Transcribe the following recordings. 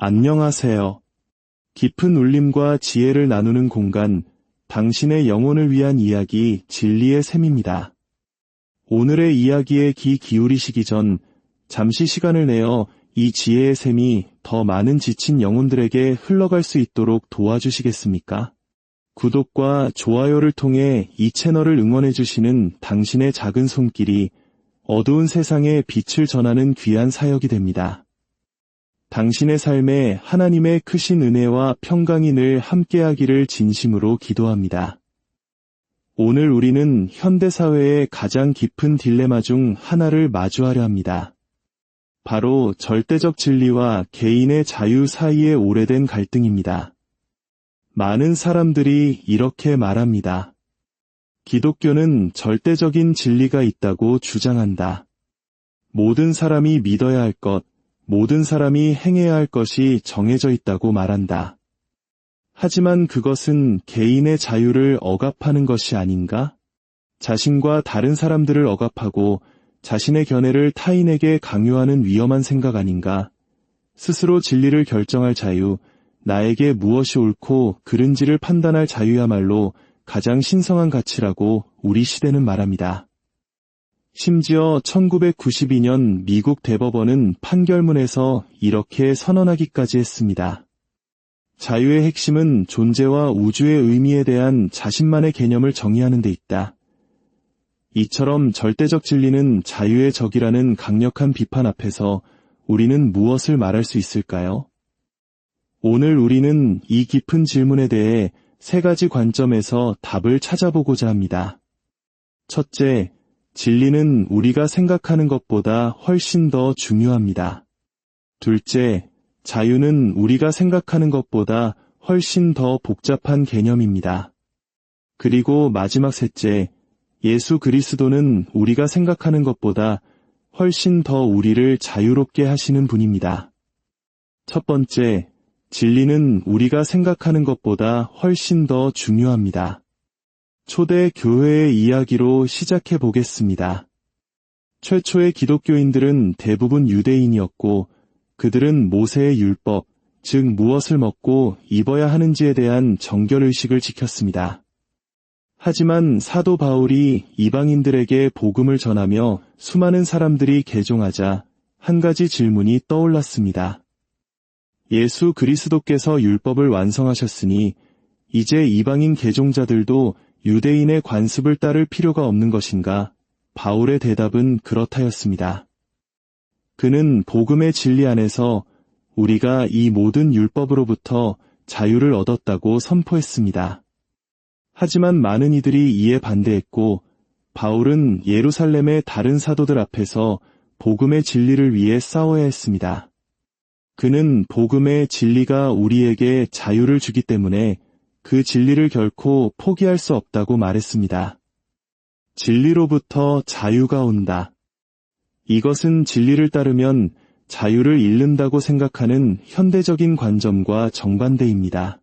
안녕하세요. 깊은 울림과 지혜를 나누는 공간, 당신의 영혼을 위한 이야기 진리의 샘입니다. 오늘의 이야기에 귀 기울이시기 전 잠시 시간을 내어 이 지혜의 샘이 더 많은 지친 영혼들에게 흘러갈 수 있도록 도와주시겠습니까? 구독과 좋아요를 통해 이 채널을 응원해주시는 당신의 작은 손길이 어두운 세상에 빛을 전하는 귀한 사역이 됩니다. 당신의 삶에 하나님의 크신 은혜와 평강이 늘 함께하기를 진심으로 기도합니다. 오늘 우리는 현대사회의 가장 깊은 딜레마 중 하나를 마주하려 합니다. 바로 절대적 진리와 개인의 자유 사이의 오래된 갈등입니다. 많은 사람들이 이렇게 말합니다. 기독교는 절대적인 진리가 있다고 주장한다. 모든 사람이 믿어야 할 것, 모든 사람이 행해야 할 것이 정해져 있다고 말한다. 하지만 그것은 개인의 자유를 억압하는 것이 아닌가? 자신과 다른 사람들을 억압하고 자신의 견해를 타인에게 강요하는 위험한 생각 아닌가? 스스로 진리를 결정할 자유, 나에게 무엇이 옳고 그른지를 판단할 자유야말로 가장 신성한 가치라고 우리 시대는 말합니다. 심지어 1992년 미국 대법원은 판결문에서 이렇게 선언하기까지 했습니다. 자유의 핵심은 존재와 우주의 의미에 대한 자신만의 개념을 정의하는 데 있다. 이처럼 절대적 진리는 자유의 적이라는 강력한 비판 앞에서 우리는 무엇을 말할 수 있을까요? 오늘 우리는 이 깊은 질문에 대해 세 가지 관점에서 답을 찾아보고자 합니다. 첫째, 진리는 우리가 생각하는 것보다 훨씬 더 중요합니다. 둘째, 자유는 우리가 생각하는 것보다 훨씬 더 복잡한 개념입니다. 그리고 마지막 셋째, 예수 그리스도는 우리가 생각하는 것보다 훨씬 더 우리를 자유롭게 하시는 분입니다. 첫 번째, 진리는 우리가 생각하는 것보다 훨씬 더 중요합니다. 초대 교회의 이야기로 시작해 보겠습니다. 최초의 기독교인들은 대부분 유대인이었고 그들은 모세의 율법, 즉 무엇을 먹고 입어야 하는지에 대한 정결의식을 지켰습니다. 하지만 사도 바울이 이방인들에게 복음을 전하며 수많은 사람들이 개종하자 한 가지 질문이 떠올랐습니다. 예수 그리스도께서 율법을 완성하셨으니 이제 이방인 개종자들도 유대인의 관습을 따를 필요가 없는 것인가? 바울의 대답은 그렇다였습니다. 그는 복음의 진리 안에서 우리가 이 모든 율법으로부터 자유를 얻었다고 선포했습니다. 하지만 많은 이들이 이에 반대했고 바울은 예루살렘의 다른 사도들 앞에서 복음의 진리를 위해 싸워야 했습니다. 그는 복음의 진리가 우리에게 자유를 주기 때문에 그 진리를 결코 포기할 수 없다고 말했습니다. 진리로부터 자유가 온다. 이것은 진리를 따르면 자유를 잃는다고 생각하는 현대적인 관점과 정반대입니다.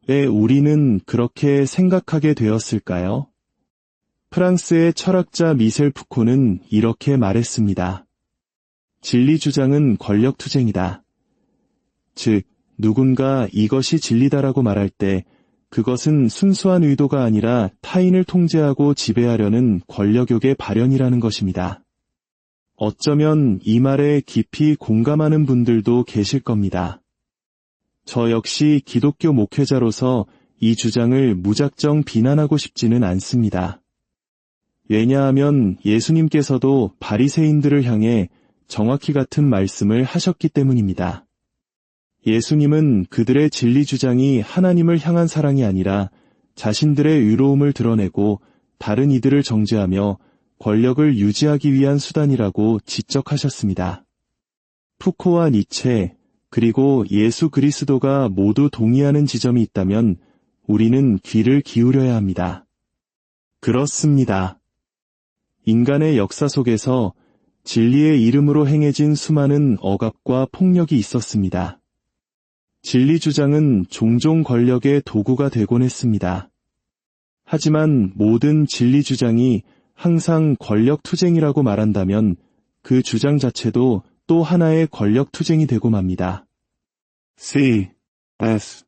왜 우리는 그렇게 생각하게 되었을까요? 프랑스의 철학자 미셀 푸코는 이렇게 말했습니다. 진리 주장은 권력투쟁이다. 즉, 누군가 이것이 진리다라고 말할 때 그것은 순수한 의도가 아니라 타인을 통제하고 지배하려는 권력욕의 발현이라는 것입니다. 어쩌면 이 말에 깊이 공감하는 분들도 계실 겁니다. 저 역시 기독교 목회자로서 이 주장을 무작정 비난하고 싶지는 않습니다. 왜냐하면 예수님께서도 바리새인들을 향해 정확히 같은 말씀을 하셨기 때문입니다. 예수님은 그들의 진리 주장이 하나님을 향한 사랑이 아니라 자신들의 의로움을 드러내고 다른 이들을 정죄하며 권력을 유지하기 위한 수단이라고 지적하셨습니다. 푸코와 니체, 그리고 예수 그리스도가 모두 동의하는 지점이 있다면 우리는 귀를 기울여야 합니다. 그렇습니다. 인간의 역사 속에서 진리의 이름으로 행해진 수많은 억압과 폭력이 있었습니다. 진리 주장은 종종 권력의 도구가 되곤 했습니다. 하지만 모든 진리 주장이 항상 권력투쟁이라고 말한다면 그 주장 자체도 또 하나의 권력투쟁이 되고 맙니다. C.S.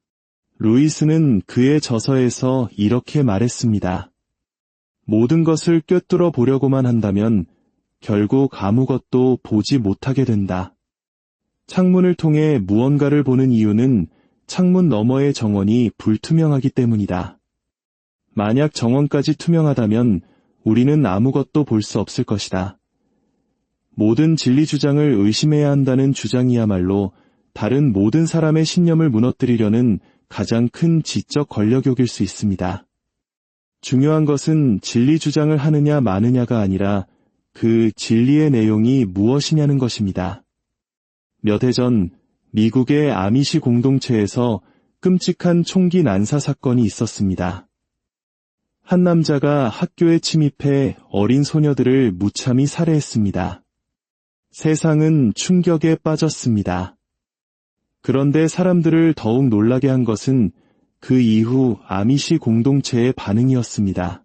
루이스는 그의 저서에서 이렇게 말했습니다. 모든 것을 꿰뚫어 보려고만 한다면 결국 아무것도 보지 못하게 된다. 창문을 통해 무언가를 보는 이유는 창문 너머의 정원이 불투명하기 때문이다. 만약 정원까지 투명하다면 우리는 아무것도 볼 수 없을 것이다. 모든 진리 주장을 의심해야 한다는 주장이야말로 다른 모든 사람의 신념을 무너뜨리려는 가장 큰 지적 권력욕일 수 있습니다. 중요한 것은 진리 주장을 하느냐 마느냐가 아니라 그 진리의 내용이 무엇이냐는 것입니다. 몇 해 전 미국의 아미시 공동체에서 끔찍한 총기 난사 사건이 있었습니다. 한 남자가 학교에 침입해 어린 소녀들을 무참히 살해했습니다. 세상은 충격에 빠졌습니다. 그런데 사람들을 더욱 놀라게 한 것은 그 이후 아미시 공동체의 반응이었습니다.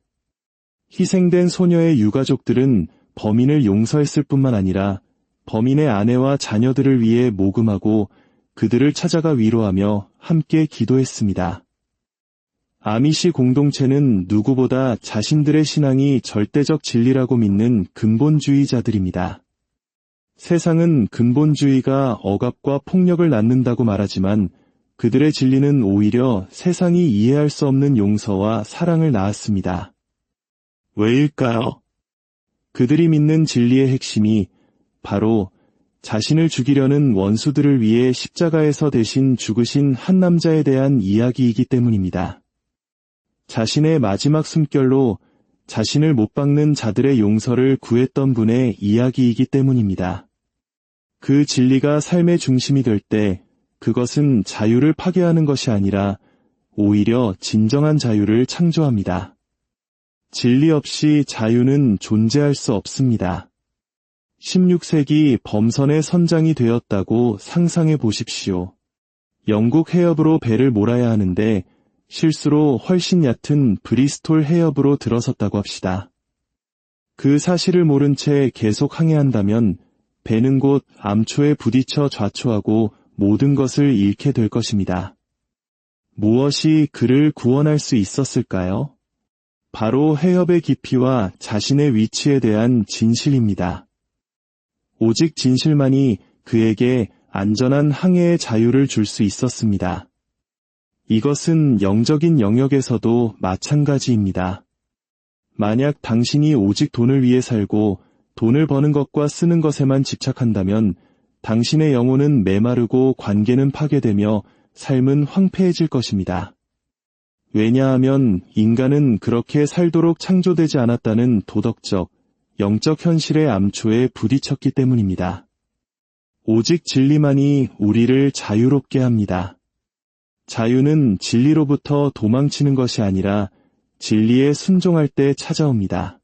희생된 소녀의 유가족들은 범인을 용서했을 뿐만 아니라 범인의 아내와 자녀들을 위해 모금하고 그들을 찾아가 위로하며 함께 기도했습니다. 아미시 공동체는 누구보다 자신들의 신앙이 절대적 진리라고 믿는 근본주의자들입니다. 세상은 근본주의가 억압과 폭력을 낳는다고 말하지만 그들의 진리는 오히려 세상이 이해할 수 없는 용서와 사랑을 낳았습니다. 왜일까요? 그들이 믿는 진리의 핵심이 바로 자신을 죽이려는 원수들을 위해 십자가에서 대신 죽으신 한 남자에 대한 이야기이기 때문입니다. 자신의 마지막 숨결로 자신을 못 박는 자들의 용서를 구했던 분의 이야기이기 때문입니다. 그 진리가 삶의 중심이 될 때 그것은 자유를 파괴하는 것이 아니라 오히려 진정한 자유를 창조합니다. 진리 없이 자유는 존재할 수 없습니다. 16세기 범선의 선장이 되었다고 상상해 보십시오. 영국 해협으로 배를 몰아야 하는데 실수로 훨씬 얕은 브리스톨 해협으로 들어섰다고 합시다. 그 사실을 모른 채 계속 항해한다면 배는 곧 암초에 부딪혀 좌초하고 모든 것을 잃게 될 것입니다. 무엇이 그를 구원할 수 있었을까요? 바로 해협의 깊이와 자신의 위치에 대한 진실입니다. 오직 진실만이 그에게 안전한 항해의 자유를 줄 수 있었습니다. 이것은 영적인 영역에서도 마찬가지입니다. 만약 당신이 오직 돈을 위해 살고 돈을 버는 것과 쓰는 것에만 집착한다면 당신의 영혼은 메마르고 관계는 파괴되며 삶은 황폐해질 것입니다. 왜냐하면 인간은 그렇게 살도록 창조되지 않았다는 도덕적, 영적 현실의 암초에 부딪혔기 때문입니다. 오직 진리만이 우리를 자유롭게 합니다. 자유는 진리로부터 도망치는 것이 아니라 진리에 순종할 때 찾아옵니다.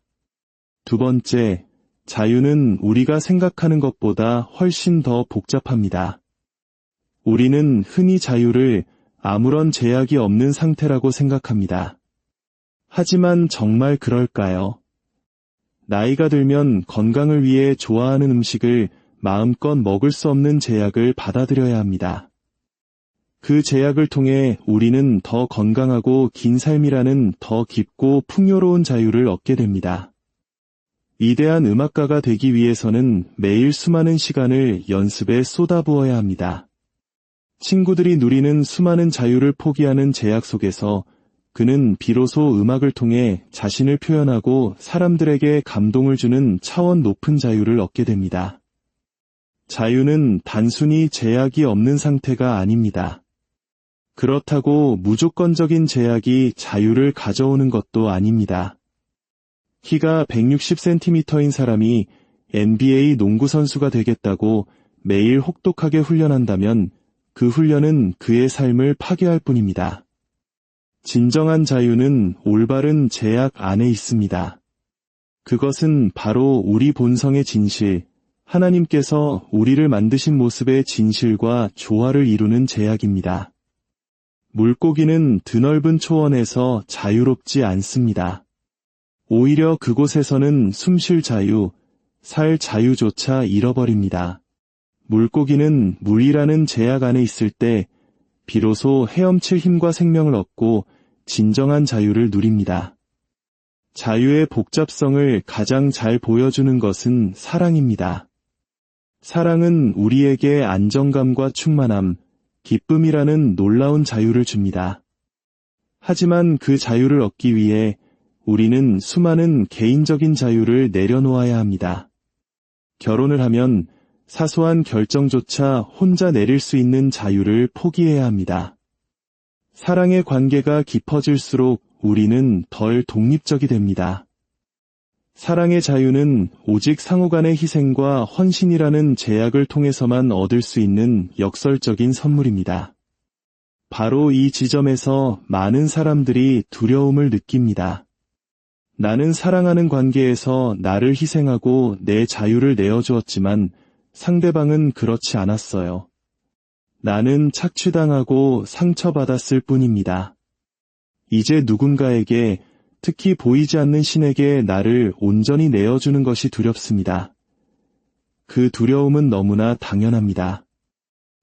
두 번째, 자유는 우리가 생각하는 것보다 훨씬 더 복잡합니다. 우리는 흔히 자유를 아무런 제약이 없는 상태라고 생각합니다. 하지만 정말 그럴까요? 나이가 들면 건강을 위해 좋아하는 음식을 마음껏 먹을 수 없는 제약을 받아들여야 합니다. 그 제약을 통해 우리는 더 건강하고 긴 삶이라는 더 깊고 풍요로운 자유를 얻게 됩니다. 위대한 음악가가 되기 위해서는 매일 수많은 시간을 연습에 쏟아부어야 합니다. 친구들이 누리는 수많은 자유를 포기하는 제약 속에서 그는 비로소 음악을 통해 자신을 표현하고 사람들에게 감동을 주는 차원 높은 자유를 얻게 됩니다. 자유는 단순히 제약이 없는 상태가 아닙니다. 그렇다고 무조건적인 제약이 자유를 가져오는 것도 아닙니다. 키가 160cm인 사람이 NBA 농구 선수가 되겠다고 매일 혹독하게 훈련한다면 그 훈련은 그의 삶을 파괴할 뿐입니다. 진정한 자유는 올바른 제약 안에 있습니다. 그것은 바로 우리 본성의 진실, 하나님께서 우리를 만드신 모습의 진실과 조화를 이루는 제약입니다. 물고기는 드넓은 초원에서 자유롭지 않습니다. 오히려 그곳에서는 숨쉴 자유, 살 자유조차 잃어버립니다. 물고기는 물이라는 제약 안에 있을 때 비로소 헤엄칠 힘과 생명을 얻고 진정한 자유를 누립니다. 자유의 복잡성을 가장 잘 보여주는 것은 사랑입니다. 사랑은 우리에게 안정감과 충만함, 기쁨이라는 놀라운 자유를 줍니다. 하지만 그 자유를 얻기 위해 우리는 수많은 개인적인 자유를 내려놓아야 합니다. 결혼을 하면 사소한 결정조차 혼자 내릴 수 있는 자유를 포기해야 합니다. 사랑의 관계가 깊어질수록 우리는 덜 독립적이 됩니다. 사랑의 자유는 오직 상호간의 희생과 헌신이라는 제약을 통해서만 얻을 수 있는 역설적인 선물입니다. 바로 이 지점에서 많은 사람들이 두려움을 느낍니다. 나는 사랑하는 관계에서 나를 희생하고 내 자유를 내어주었지만 상대방은 그렇지 않았어요. 나는 착취당하고 상처받았을 뿐입니다. 이제 누군가에게, 특히 보이지 않는 신에게 나를 온전히 내어주는 것이 두렵습니다. 그 두려움은 너무나 당연합니다.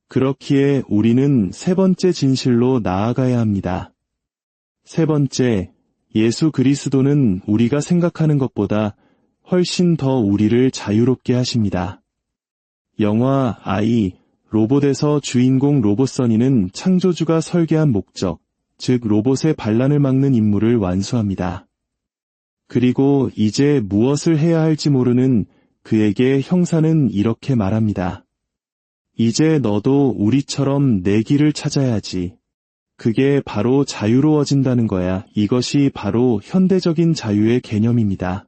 그렇기에 우리는 세 번째 진실로 나아가야 합니다. 세 번째, 예수 그리스도는 우리가 생각하는 것보다 훨씬 더 우리를 자유롭게 하십니다. 영화 아이, 로봇에서 주인공 로봇 써니는 창조주가 설계한 목적, 즉 로봇의 반란을 막는 임무를 완수합니다. 그리고 이제 무엇을 해야 할지 모르는 그에게 형사는 이렇게 말합니다. 이제 너도 우리처럼 내 길을 찾아야지. 그게 바로 자유로워진다는 거야. 이것이 바로 현대적인 자유의 개념입니다.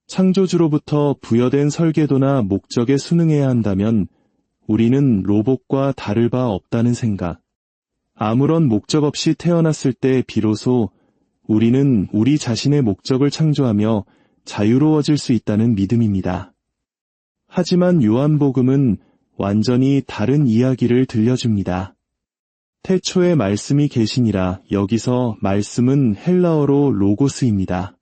창조주로부터 부여된 설계도나 목적에 순응해야 한다면 우리는 로봇과 다를 바 없다는 생각. 아무런 목적 없이 태어났을 때 비로소 우리는 우리 자신의 목적을 창조하며 자유로워질 수 있다는 믿음입니다. 하지만 요한복음은 완전히 다른 이야기를 들려줍니다. 태초에 말씀이 계시니라. 여기서 말씀은 헬라어로 로고스입니다.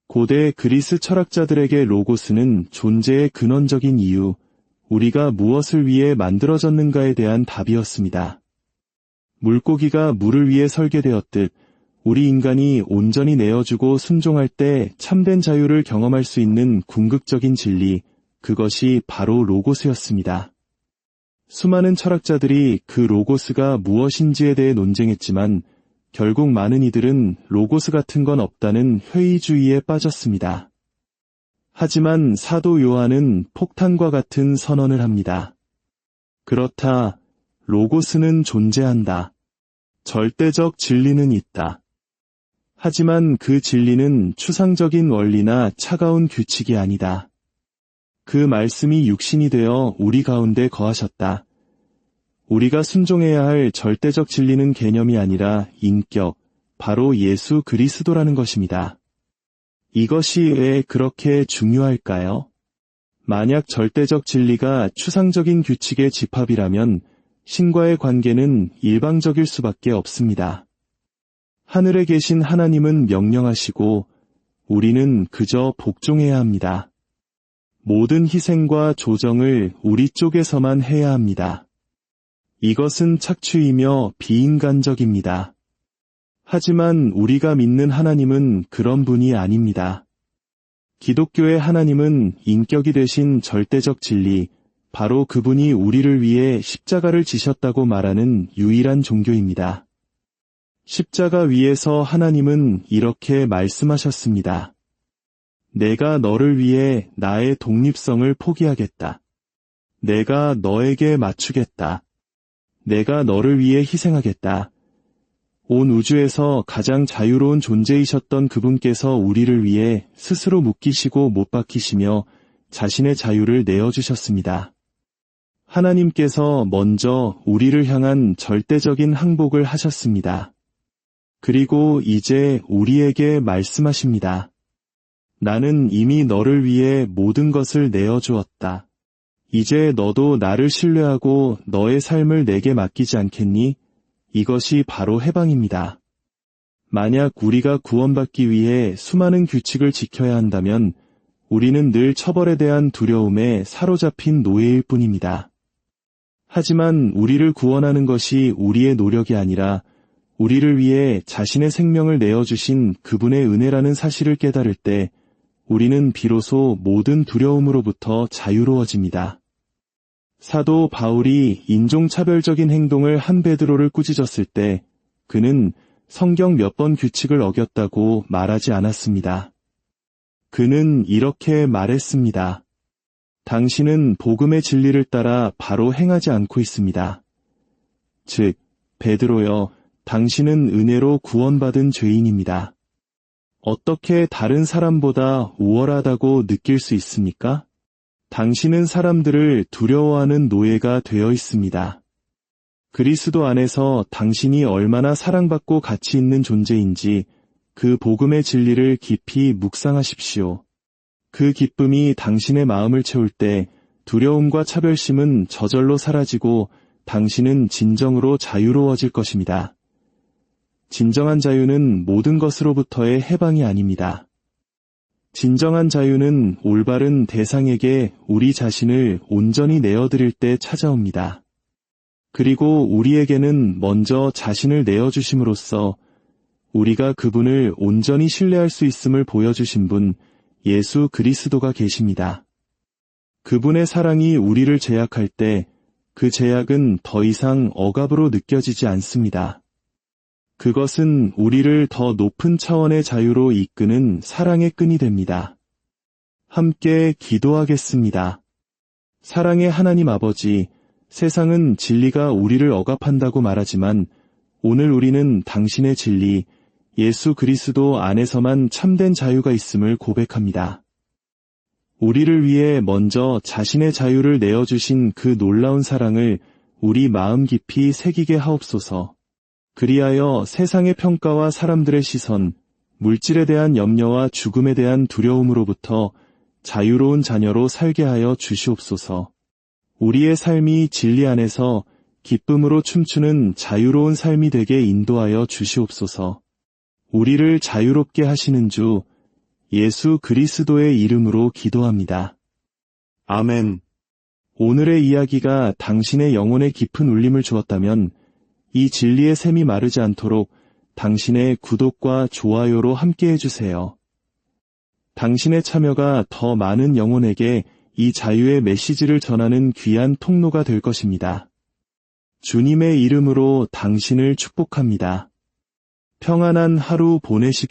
고대 그리스 철학자들에게 로고스는 존재의 근원적인 이유, 우리가 무엇을 위해 만들어졌는가에 대한 답이었습니다. 물고기가 물을 위해 설계되었듯 우리 인간이 온전히 내어주고 순종할 때 참된 자유를 경험할 수 있는 궁극적인 진리, 그것이 바로 로고스였습니다. 수많은 철학자들이 그 로고스가 무엇인지에 대해 논쟁했지만 결국 많은 이들은 로고스 같은 건 없다는 회의주의에 빠졌습니다. 하지만 사도 요한은 폭탄과 같은 선언을 합니다. 그렇다, 로고스는 존재한다. 절대적 진리는 있다. 하지만 그 진리는 추상적인 원리나 차가운 규칙이 아니다. 그 말씀이 육신이 되어 우리 가운데 거하셨다. 우리가 순종해야 할 절대적 진리는 개념이 아니라 인격, 바로 예수 그리스도라는 것입니다. 이것이 왜 그렇게 중요할까요? 만약 절대적 진리가 추상적인 규칙의 집합이라면 신과의 관계는 일방적일 수밖에 없습니다. 하늘에 계신 하나님은 명령하시고 우리는 그저 복종해야 합니다. 모든 희생과 조정을 우리 쪽에서만 해야 합니다. 이것은 착취이며 비인간적입니다. 하지만 우리가 믿는 하나님은 그런 분이 아닙니다. 기독교의 하나님은 인격이 되신 절대적 진리, 바로 그분이 우리를 위해 십자가를 지셨다고 말하는 유일한 종교입니다. 십자가 위에서 하나님은 이렇게 말씀하셨습니다. 내가 너를 위해 나의 독립성을 포기하겠다. 내가 너에게 맞추겠다. 내가 너를 위해 희생하겠다. 온 우주에서 가장 자유로운 존재이셨던 그분께서 우리를 위해 스스로 묶이시고 못 박히시며 자신의 자유를 내어주셨습니다. 하나님께서 먼저 우리를 향한 절대적인 항복을 하셨습니다. 그리고 이제 우리에게 말씀하십니다. 나는 이미 너를 위해 모든 것을 내어주었다. 이제 너도 나를 신뢰하고 너의 삶을 내게 맡기지 않겠니? 이것이 바로 해방입니다. 만약 우리가 구원받기 위해 수많은 규칙을 지켜야 한다면 우리는 늘 처벌에 대한 두려움에 사로잡힌 노예일 뿐입니다. 하지만 우리를 구원하는 것이 우리의 노력이 아니라 우리를 위해 자신의 생명을 내어주신 그분의 은혜라는 사실을 깨달을 때 우리는 비로소 모든 두려움으로부터 자유로워집니다. 사도 바울이 인종차별적인 행동을 한 베드로를 꾸짖었을 때 그는 성경 몇 번 규칙을 어겼다고 말하지 않았습니다. 그는 이렇게 말했습니다. 당신은 복음의 진리를 따라 바로 행하지 않고 있습니다. 즉, 베드로여, 당신은 은혜로 구원받은 죄인입니다. 어떻게 다른 사람보다 우월하다고 느낄 수 있습니까? 당신은 사람들을 두려워하는 노예가 되어 있습니다. 그리스도 안에서 당신이 얼마나 사랑받고 가치 있는 존재인지 그 복음의 진리를 깊이 묵상하십시오. 그 기쁨이 당신의 마음을 채울 때 두려움과 차별심은 저절로 사라지고 당신은 진정으로 자유로워질 것입니다. 진정한 자유는 모든 것으로부터의 해방이 아닙니다. 진정한 자유는 올바른 대상에게 우리 자신을 온전히 내어드릴 때 찾아옵니다. 그리고 우리에게는 먼저 자신을 내어주심으로써 우리가 그분을 온전히 신뢰할 수 있음을 보여주신 분, 예수 그리스도가 계십니다. 그분의 사랑이 우리를 제약할 때 그 제약은 더 이상 억압으로 느껴지지 않습니다. 그것은 우리를 더 높은 차원의 자유로 이끄는 사랑의 끈이 됩니다. 함께 기도하겠습니다. 사랑의 하나님 아버지, 세상은 진리가 우리를 억압한다고 말하지만 오늘 우리는 당신의 진리, 예수 그리스도 안에서만 참된 자유가 있음을 고백합니다. 우리를 위해 먼저 자신의 자유를 내어주신 그 놀라운 사랑을 우리 마음 깊이 새기게 하옵소서. 그리하여 세상의 평가와 사람들의 시선, 물질에 대한 염려와 죽음에 대한 두려움으로부터 자유로운 자녀로 살게 하여 주시옵소서. 우리의 삶이 진리 안에서 기쁨으로 춤추는 자유로운 삶이 되게 인도하여 주시옵소서. 우리를 자유롭게 하시는 주 예수 그리스도의 이름으로 기도합니다. 아멘. 오늘의 이야기가 당신의 영혼에 깊은 울림을 주었다면 이 진리의 샘이 마르지 않도록 당신의 구독과 좋아요로 함께 해주세요. 당신의 참여가 더 많은 영혼에게 이 자유의 메시지를 전하는 귀한 통로가 될 것입니다. 주님의 이름으로 당신을 축복합니다. 평안한 하루 보내십시오.